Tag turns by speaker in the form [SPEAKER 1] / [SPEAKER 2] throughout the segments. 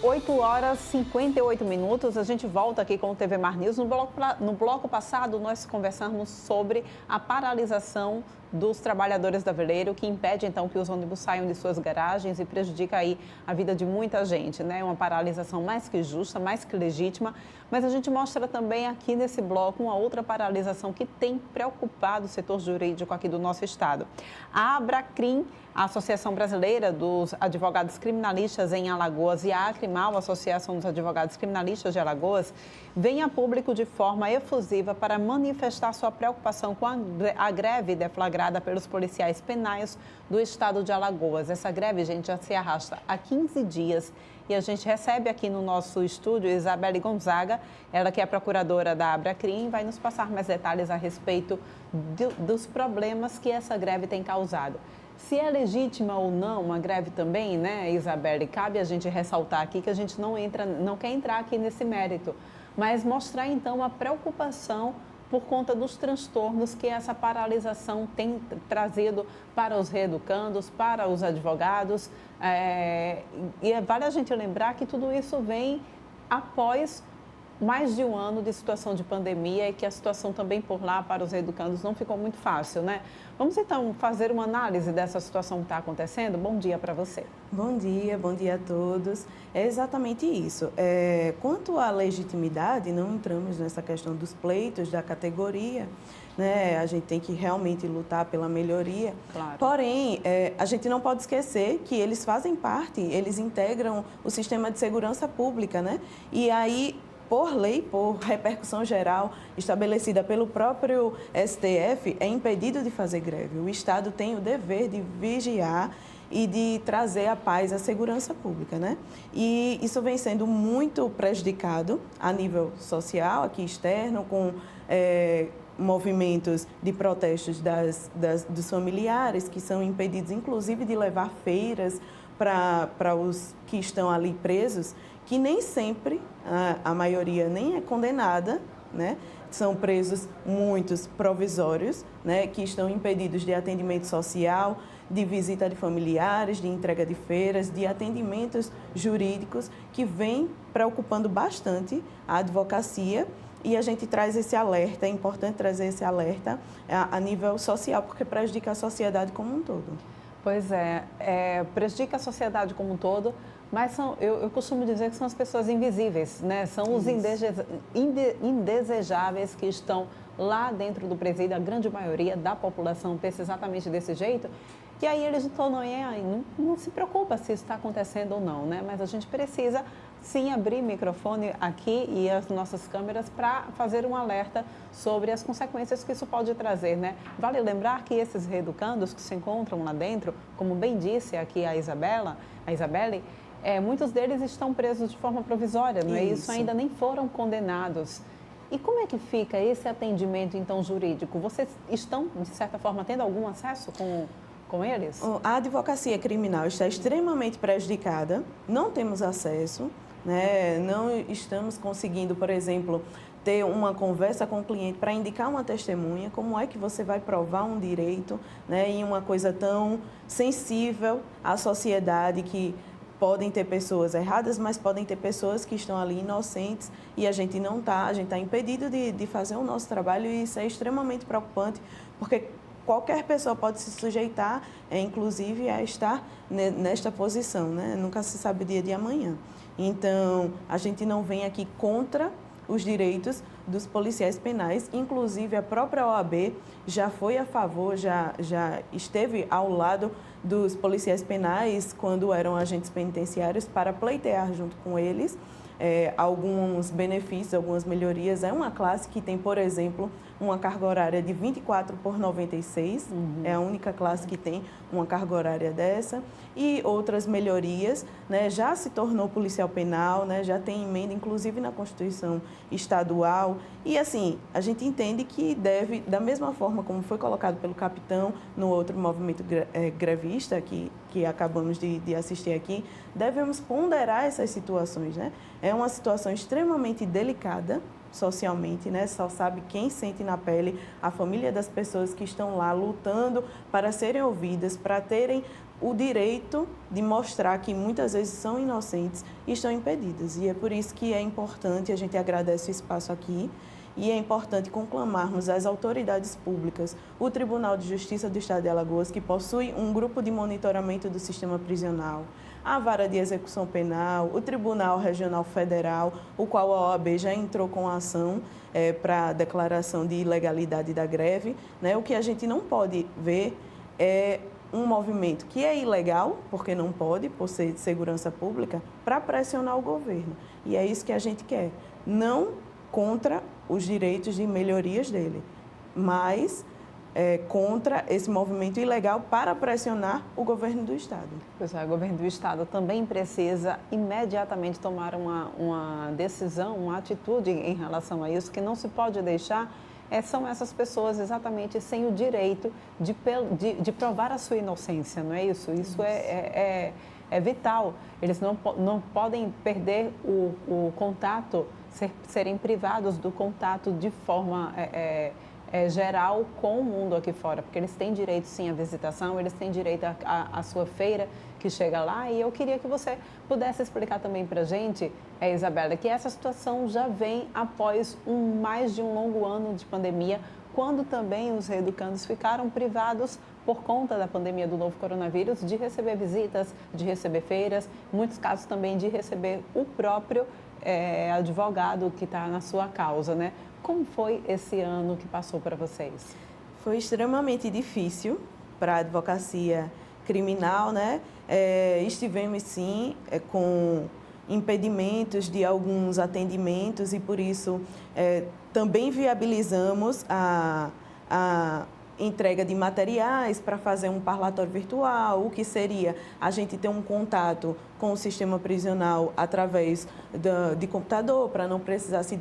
[SPEAKER 1] 8 horas e 58 minutos, a gente volta aqui com o TV Mar News. No bloco passado, nós conversamos sobre a paralisação dos trabalhadores da Veleiro, que impede, então, que os ônibus saiam de suas garagens e prejudica aí a vida de muita gente, né? Uma paralisação mais que justa, mais que legítima, mas a gente mostra também aqui nesse bloco uma outra paralisação que tem preocupado o setor jurídico aqui do nosso estado. A Abracrim, a Associação Brasileira dos Advogados Criminalistas em Alagoas, e a Acrimal, a Associação dos Advogados Criminalistas de Alagoas, vem a público de forma efusiva para manifestar sua preocupação com a greve deflagrada pelos policiais penais do estado de Alagoas. Essa greve, gente, já se arrasta há 15 dias e a gente recebe aqui no nosso estúdio Isabelle Gonzaga, ela que é procuradora da Abracrim, vai nos passar mais detalhes a respeito dos problemas que essa greve tem causado. Se é legítima ou não uma greve também, né, Isabelle, cabe a gente ressaltar aqui que a gente não quer entrar aqui nesse mérito, mas mostrar então a preocupação por conta dos transtornos que essa paralisação tem trazido para os reeducandos, para os advogados. E vale a gente lembrar que tudo isso vem após mais de um ano de situação de pandemia e que a situação também por lá para os educandos não ficou muito fácil, né? Vamos então fazer uma análise dessa situação que está acontecendo? Bom dia para você.
[SPEAKER 2] Bom dia a todos. É exatamente isso. Quanto à legitimidade, não entramos nessa questão dos pleitos da categoria, né? A gente tem que realmente lutar pela melhoria.
[SPEAKER 1] Claro.
[SPEAKER 2] Porém, a gente não pode esquecer que eles fazem parte, eles integram o sistema de segurança pública, né? E aí, por lei, por repercussão geral estabelecida pelo próprio STF, é impedido de fazer greve. O Estado tem o dever de vigiar e de trazer a paz à segurança pública, né? E isso vem sendo muito prejudicado a nível social, aqui externo, com movimentos de protestos dos familiares, que são impedidos, inclusive, de levar feiras para os que estão ali presos, que nem sempre, a maioria nem é condenada, né? São presos muitos provisórios, né? Que estão impedidos de atendimento social, de visita de familiares, de entrega de feiras, de atendimentos jurídicos, que vem preocupando bastante a advocacia. E a gente traz esse alerta, é importante trazer esse alerta a nível social, porque prejudica a sociedade como um todo.
[SPEAKER 1] Pois prejudica a sociedade como um todo, mas eu costumo dizer que são as pessoas invisíveis, né? São os indesejáveis que estão lá dentro do presídio, a grande maioria da população pensa exatamente desse jeito, e aí eles não se preocupa se isso está acontecendo ou não, né? Mas a gente precisa sim abrir microfone aqui e as nossas câmeras para fazer um alerta sobre as consequências que isso pode trazer, né? Vale lembrar que esses reeducandos que se encontram lá dentro, como bem disse aqui a Isabelle, muitos deles estão presos de forma provisória, não é isso? Ainda nem foram condenados. E como é que fica esse atendimento, então, jurídico? Vocês estão, de certa forma, tendo algum acesso com eles?
[SPEAKER 2] A advocacia criminal está extremamente prejudicada, não temos acesso, né? Não estamos conseguindo, por exemplo, ter uma conversa com o cliente para indicar uma testemunha. Como é que você vai provar um direito, né, em uma coisa tão sensível à sociedade, que podem ter pessoas erradas, mas podem ter pessoas que estão ali inocentes e a gente não está, a gente está impedido de fazer o nosso trabalho, e isso é extremamente preocupante, porque qualquer pessoa pode se sujeitar, inclusive, a estar nesta posição, né? Nunca se sabe o dia de amanhã. Então, a gente não vem aqui contra os direitos dos policiais penais, inclusive a própria OAB já foi a favor, já esteve ao lado dos policiais penais quando eram agentes penitenciários para pleitear junto com eles alguns benefícios, algumas melhorias. É uma classe que tem, por exemplo, uma carga horária de 24/96, é a única classe que tem uma carga horária dessa, e outras melhorias, né? Já se tornou policial penal, né? Já tem emenda, inclusive na Constituição Estadual, e assim, a gente entende que deve, da mesma forma como foi colocado pelo capitão no outro movimento grevista que acabamos de assistir aqui, devemos ponderar essas situações, né? É uma situação extremamente delicada, socialmente, né? Só sabe quem sente na pele, a família das pessoas que estão lá lutando para serem ouvidas, para terem o direito de mostrar que muitas vezes são inocentes e estão impedidas. E é por isso que é importante, a gente agradece o espaço aqui, e é importante conclamarmos as autoridades públicas, o Tribunal de Justiça do Estado de Alagoas, que possui um grupo de monitoramento do sistema prisional, a Vara de Execução Penal, o Tribunal Regional Federal, o qual a OAB já entrou com a ação para declaração de ilegalidade da greve, né? O que a gente não pode ver é um movimento que é ilegal, porque não pode, por ser de segurança pública, para pressionar o governo. E é isso que a gente quer. Não contra os direitos de melhorias dele, mas contra esse movimento ilegal para pressionar o governo do Estado.
[SPEAKER 1] Pois é, o governo do Estado também precisa imediatamente tomar uma decisão, uma atitude em relação a isso, que não se pode deixar. São essas pessoas exatamente sem o direito de provar a sua inocência, não é isso? Isso é vital. Eles não podem perder o contato, serem privados do contato de forma geral com o mundo aqui fora, porque eles têm direito sim à visitação, eles têm direito à sua feira que chega lá. E eu queria que você pudesse explicar também para a gente, Isabela, que essa situação já vem após mais de um longo ano de pandemia, quando também os reeducandos ficaram privados por conta da pandemia do novo coronavírus, de receber visitas, de receber feiras, em muitos casos também de receber o próprio advogado que está na sua causa, né? Como foi esse ano que passou para vocês?
[SPEAKER 2] Foi extremamente difícil para a advocacia criminal, né? Estivemos, sim, com impedimentos de alguns atendimentos e, por isso, também viabilizamos a entrega de materiais para fazer um parlatório virtual, o que seria a gente ter um contato com o sistema prisional através de computador, para não precisar se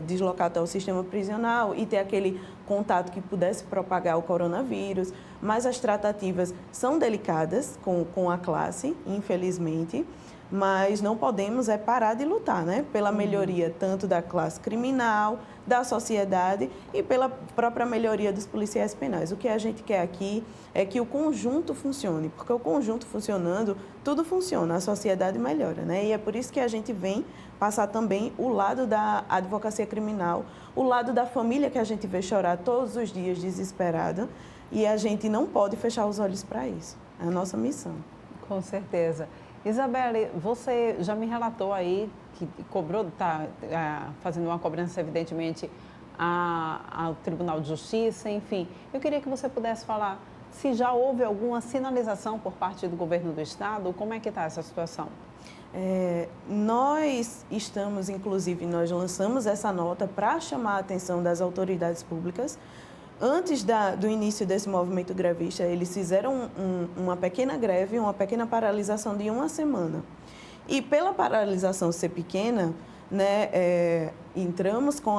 [SPEAKER 2] deslocar até o sistema prisional e ter aquele contato que pudesse propagar o coronavírus. Mas as tratativas são delicadas com a classe, infelizmente, mas não podemos parar de lutar, né? Pela melhoria tanto da classe criminal, da sociedade e pela própria melhoria dos policiais penais. O que a gente quer aqui é que o conjunto funcione, porque o conjunto funcionando, tudo funciona, a sociedade melhora, né? E é por isso que a gente vem passar também o lado da advocacia criminal, o lado da família que a gente vê chorar todos os dias desesperada, e a gente não pode fechar os olhos para isso. É a nossa missão.
[SPEAKER 1] Com certeza. Isabela, você já me relatou aí que está fazendo uma cobrança, evidentemente, ao Tribunal de Justiça, enfim. Eu queria que você pudesse falar se já houve alguma sinalização por parte do governo do Estado, como é que está essa situação?
[SPEAKER 2] Nós estamos, inclusive, nós lançamos essa nota para chamar a atenção das autoridades públicas. Antes do início desse movimento grevista, eles fizeram uma pequena greve, uma pequena paralisação de uma semana. E pela paralisação ser pequena, né, entramos com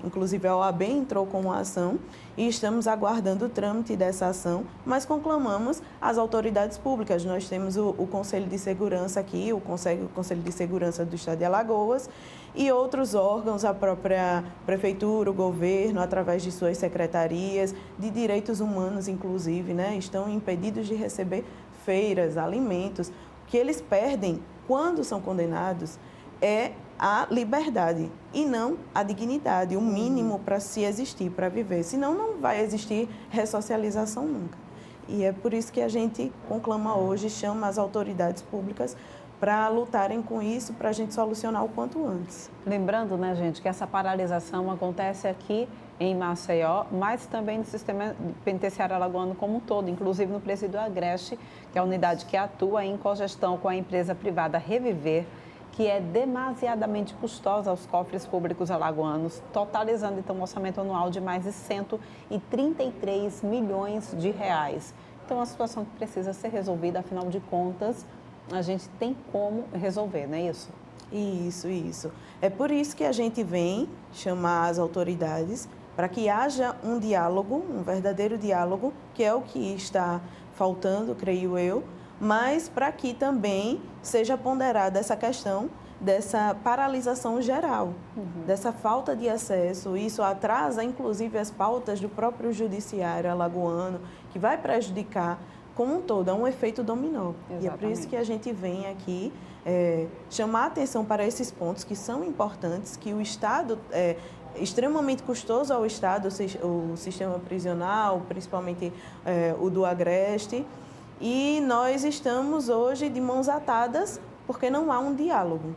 [SPEAKER 2] inclusive a OAB entrou com uma ação e estamos aguardando o trâmite dessa ação, mas conclamamos as autoridades públicas. Nós temos o Conselho de Segurança aqui, o Conselho de Segurança do Estado de Alagoas, e outros órgãos, a própria Prefeitura, o governo, através de suas secretarias, de direitos humanos, inclusive, né, estão impedidos de receber feiras, alimentos. O que eles perdem quando são condenados é a liberdade e não a dignidade, o mínimo para se existir, para viver. Senão não vai existir ressocialização nunca. E é por isso que a gente conclama hoje, chama as autoridades públicas para lutarem com isso, para a gente solucionar o quanto antes.
[SPEAKER 1] Lembrando, né, gente, que essa paralisação acontece aqui em Maceió, mas também no sistema penitenciário alagoano como um todo, inclusive no presídio Agreste, que é a unidade que atua em cogestão com a empresa privada Reviver, que é demasiadamente custosa aos cofres públicos alagoanos, totalizando então um orçamento anual de mais de 133 milhões de reais. Então, a situação que precisa ser resolvida, afinal de contas, a gente tem como resolver, não é isso?
[SPEAKER 2] Isso. É por isso que a gente vem chamar as autoridades para que haja um diálogo, um verdadeiro diálogo, que é o que está faltando, creio eu, mas para que também seja ponderada essa questão dessa paralisação geral, dessa falta de acesso. Isso atrasa, inclusive, as pautas do próprio judiciário alagoano, que vai prejudicar como um todo, é um efeito dominó.
[SPEAKER 1] Exatamente.
[SPEAKER 2] E é por isso que a gente vem aqui chamar a atenção para esses pontos que são importantes, que o Estado extremamente custoso ao Estado, o sistema prisional, principalmente o do Agreste, e nós estamos hoje de mãos atadas porque não há um diálogo.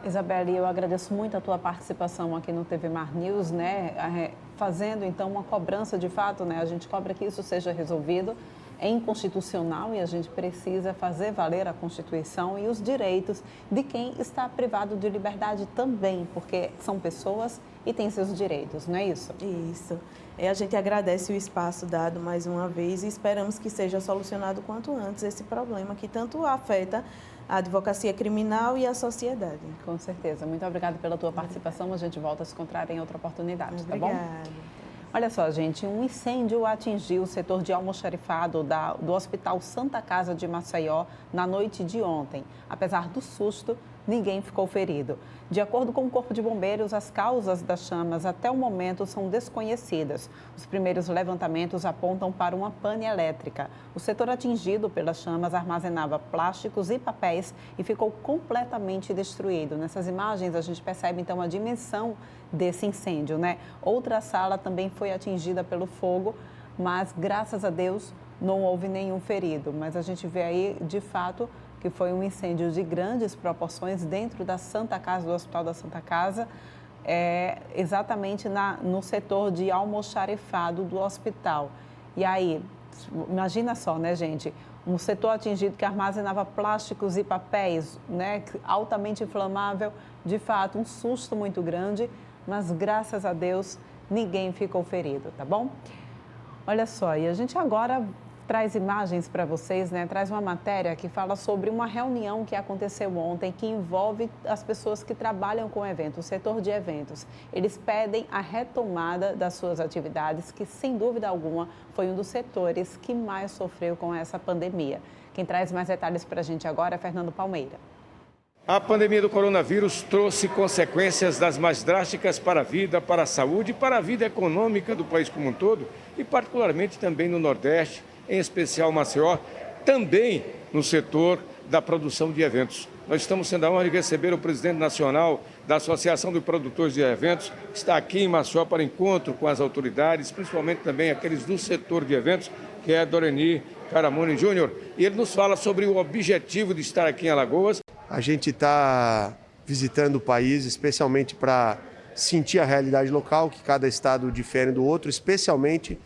[SPEAKER 1] Isabelle, eu agradeço muito a tua participação aqui no TV Mar News, né? Fazendo então uma cobrança de fato, né? A gente cobra que isso seja resolvido. É inconstitucional e a gente precisa fazer valer a Constituição e os direitos de quem está privado de liberdade também, porque são pessoas e têm seus direitos, não é isso?
[SPEAKER 2] Isso. A gente agradece o espaço dado mais uma vez e esperamos que seja solucionado quanto antes esse problema que tanto afeta a advocacia criminal e a sociedade.
[SPEAKER 1] Com certeza. Muito obrigada pela tua participação. A gente volta a se encontrar em outra oportunidade, tá bom?
[SPEAKER 2] Obrigada.
[SPEAKER 1] Olha só, gente, um incêndio atingiu o setor de almoxarifado do Hospital Santa Casa de Maceió na noite de ontem. Apesar do susto, ninguém ficou ferido. De acordo com o Corpo de Bombeiros, as causas das chamas até o momento são desconhecidas. Os primeiros levantamentos apontam para uma pane elétrica. O setor atingido pelas chamas armazenava plásticos e papéis e ficou completamente destruído. Nessas imagens a gente percebe então a dimensão desse incêndio, né? Outra sala também foi atingida pelo fogo, mas graças a Deus não houve nenhum ferido. Mas a gente vê aí, de fato, que foi um incêndio de grandes proporções dentro da Santa Casa, do Hospital da Santa Casa, exatamente no setor de almoxarifado do hospital. E aí, imagina só, né, gente? Um setor atingido que armazenava plásticos e papéis, né, altamente inflamável, de fato, um susto muito grande, mas graças a Deus ninguém ficou ferido, tá bom? Olha só, e a gente agora traz imagens para vocês, né? Traz uma matéria que fala sobre uma reunião que aconteceu ontem, que envolve as pessoas que trabalham com eventos, o setor de eventos. Eles pedem a retomada das suas atividades, que sem dúvida alguma foi um dos setores que mais sofreu com essa pandemia. Quem traz mais detalhes para a gente agora é Fernando Palmeira.
[SPEAKER 3] A pandemia do coronavírus trouxe consequências das mais drásticas para a vida, para a saúde e para a vida econômica do país como um todo, e particularmente também no Nordeste, em especial Maceió, também no setor da produção de eventos. Nós estamos sendo a honra de receber o presidente nacional da Associação de Produtores de Eventos, que está aqui em Maceió para encontro com as autoridades, principalmente também aqueles do setor de eventos, que é Doreni Caramone Júnior. E ele nos fala sobre o objetivo de estar aqui em Alagoas.
[SPEAKER 4] A gente está visitando o país, especialmente para sentir a realidade local, que cada estado difere do outro, especialmente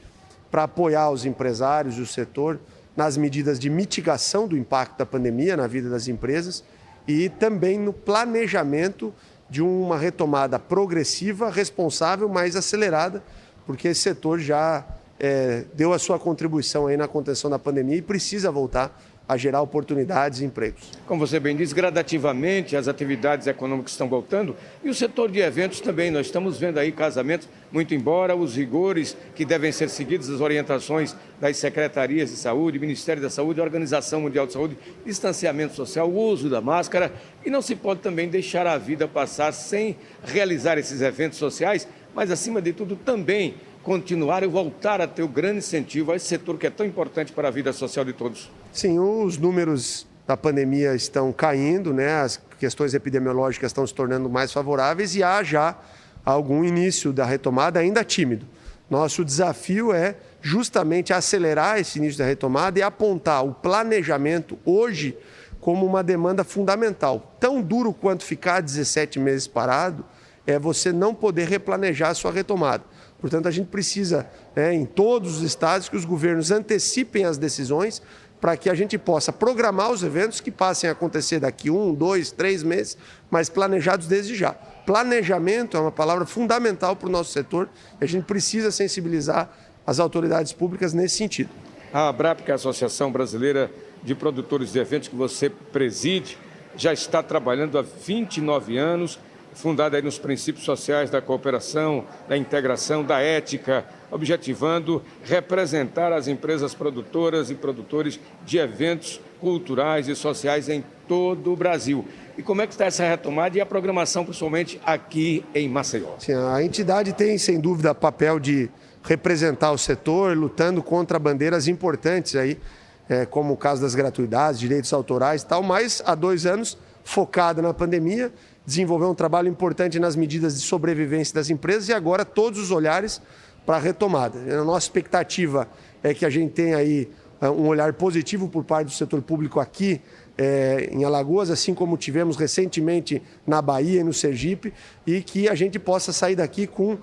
[SPEAKER 4] para apoiar os empresários e o setor nas medidas de mitigação do impacto da pandemia na vida das empresas e também no planejamento de uma retomada progressiva, responsável, mas acelerada, porque esse setor já deu a sua contribuição aí na contenção da pandemia e precisa voltar a gerar oportunidades e empregos.
[SPEAKER 3] Como você bem disse, gradativamente as atividades econômicas estão voltando e o setor de eventos também. Nós estamos vendo aí casamentos, muito embora os rigores que devem ser seguidos, as orientações das secretarias de saúde, Ministério da Saúde, Organização Mundial de Saúde, distanciamento social, o uso da máscara, e não se pode também deixar a vida passar sem realizar esses eventos sociais, mas acima de tudo também continuar e voltar a ter o grande incentivo a esse setor que é tão importante para a vida social de todos.
[SPEAKER 4] Sim, os números da pandemia estão caindo, né? As questões epidemiológicas estão se tornando mais favoráveis e há já algum início da retomada ainda tímido. Nosso desafio é justamente acelerar esse início da retomada e apontar o planejamento hoje como uma demanda fundamental. Tão duro quanto ficar 17 meses parado é você não poder replanejar a sua retomada. Portanto, a gente precisa, em todos os estados, que os governos antecipem as decisões para que a gente possa programar os eventos que passem a acontecer daqui 1, 2, 3 meses, mas planejados desde já. Planejamento é uma palavra fundamental para o nosso setor e a gente precisa sensibilizar as autoridades públicas nesse sentido.
[SPEAKER 3] A ABRAP, que é a Associação Brasileira de Produtores de Eventos, que você preside, já está trabalhando há 29 anos fundada aí nos princípios sociais da cooperação, da integração, da ética, objetivando representar as empresas produtoras e produtores de eventos culturais e sociais em todo o Brasil. E como é que está essa retomada e a programação, principalmente aqui em Maceió?
[SPEAKER 4] Sim, a entidade tem, sem dúvida, papel de representar o setor, lutando contra bandeiras importantes aí, como o caso das gratuidades, direitos autorais e tal, mas há 2 anos, focada na pandemia, desenvolveu um trabalho importante nas medidas de sobrevivência das empresas e agora todos os olhares para a retomada. A nossa expectativa é que a gente tenha aí um olhar positivo por parte do setor público aqui em Alagoas, assim como tivemos recentemente na Bahia e no Sergipe, e que a gente possa sair daqui com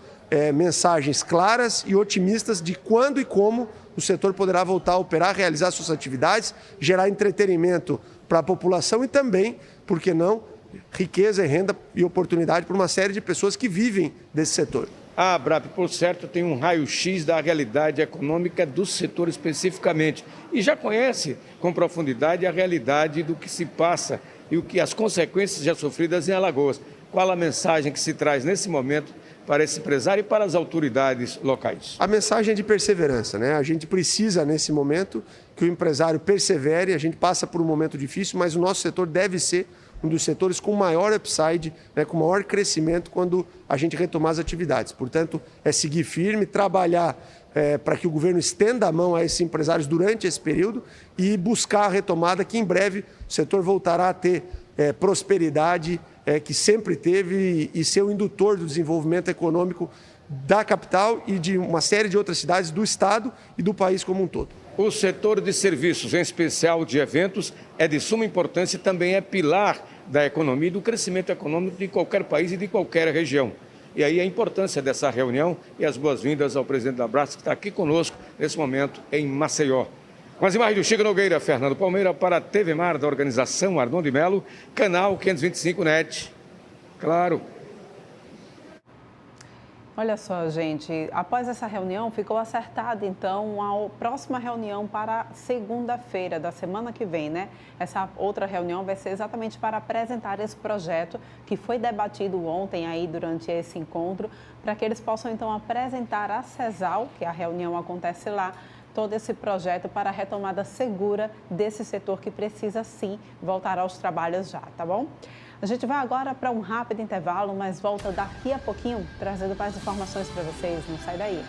[SPEAKER 4] mensagens claras e otimistas de quando e como o setor poderá voltar a operar, realizar suas atividades, gerar entretenimento para a população e também, por que não, riqueza e renda e oportunidade para uma série de pessoas que vivem desse setor.
[SPEAKER 3] A ABRAP, por certo, tem um raio-x da realidade econômica do setor especificamente e já conhece com profundidade a realidade do que se passa e as consequências já sofridas em Alagoas. Qual a mensagem que se traz nesse momento para esse empresário e para as autoridades locais?
[SPEAKER 4] A mensagem é de perseverança, né? A gente precisa, nesse momento, que o empresário persevere. A gente passa por um momento difícil, mas o nosso setor deve ser um dos setores com maior upside, né, com maior crescimento quando a gente retomar as atividades. Portanto, é seguir firme, trabalhar para que o governo estenda a mão a esses empresários durante esse período e buscar a retomada que em breve o setor voltará a ter prosperidade que sempre teve e ser o indutor do desenvolvimento econômico da capital e de uma série de outras cidades do estado e do país como um todo.
[SPEAKER 3] O setor de serviços, em especial de eventos, é de suma importância e também é pilar da economia e do crescimento econômico de qualquer país e de qualquer região. E aí a importância dessa reunião e as boas-vindas ao presidente da ABRAP, que está aqui conosco nesse momento em Maceió. Com as imagens do Chico Nogueira, Fernando Palmeira, para a TV Mar da organização Arnon de Melo, canal 525 NET. Claro.
[SPEAKER 1] Olha só, gente, após essa reunião ficou acertada, então, a próxima reunião para segunda-feira da semana que vem, né? Essa outra reunião vai ser exatamente para apresentar esse projeto que foi debatido ontem aí durante esse encontro, para que eles possam, então, apresentar à CESAL, que a reunião acontece lá, todo esse projeto para a retomada segura desse setor que precisa, sim, voltar aos trabalhos já, tá bom? A gente vai agora para um rápido intervalo, mas volta daqui a pouquinho trazendo mais informações para vocês. Não sai daí.